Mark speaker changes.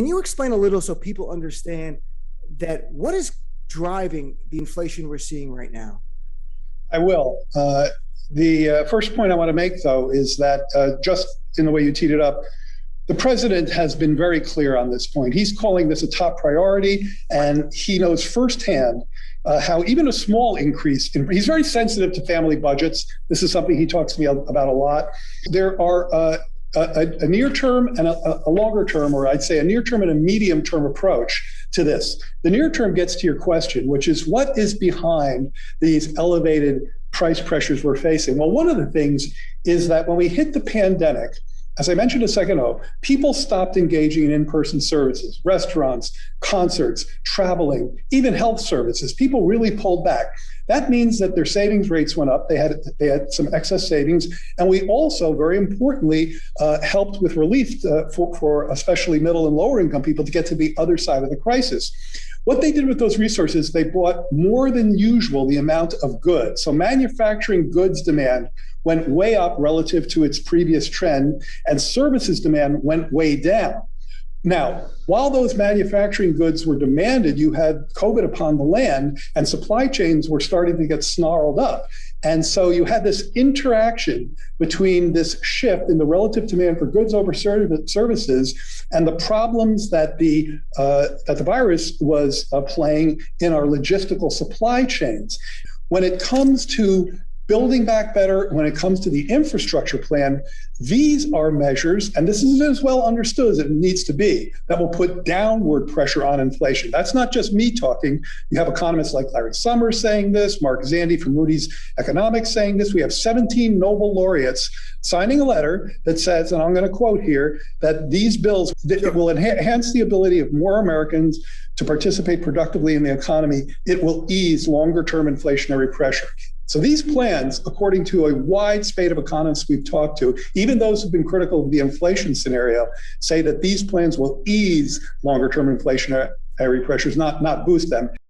Speaker 1: Can you explain a little so people understand that what is driving the inflation we're seeing right now?
Speaker 2: I will. The first point I want to make, though, is that just in the way you teed it up, the president has been very clear on this point. He's calling this a top priority, and he knows firsthand how even a small increase, he's very sensitive to family budgets. This is something he talks to me about a lot. There are a near term and a longer term, or I'd say a near term and a medium term approach to this. The near term gets to your question, which is what is behind these elevated price pressures we're facing? Well, one of the things is that when we hit the pandemic, as I mentioned a second ago, people stopped engaging in in-person services, restaurants, concerts, traveling, even health services. People really pulled back. That means that their savings rates went up. They had some excess savings. And we also, very importantly, helped with relief for especially middle and lower income people to get to the other side of the crisis. What they did with those resources, they bought more than usual the amount of goods. So manufacturing goods demand went way up relative to its previous trend, and services demand went way down. Now, while those manufacturing goods were demanded, you had COVID upon the land, and supply chains were starting to get snarled up. And so you had this interaction between this shift in the relative demand for goods over services and the problems that the virus was playing in our logistical supply chains. When it comes to building back better, when it comes to the infrastructure plan, these are measures, and this is as well understood as it needs to be, that will put downward pressure on inflation. That's not just me talking. You have economists like Larry Summers saying this, Mark Zandi from Moody's Economics saying this. We have 17 Nobel laureates signing a letter that says, and I'm going to quote here, that these bills will enhance the ability of more Americans to participate productively in the economy. It will ease longer-term inflationary pressure. So these plans, according to a wide spate of economists we've talked to, even those who've been critical of the inflation scenario, say that these plans will ease longer-term inflationary pressures, not boost them.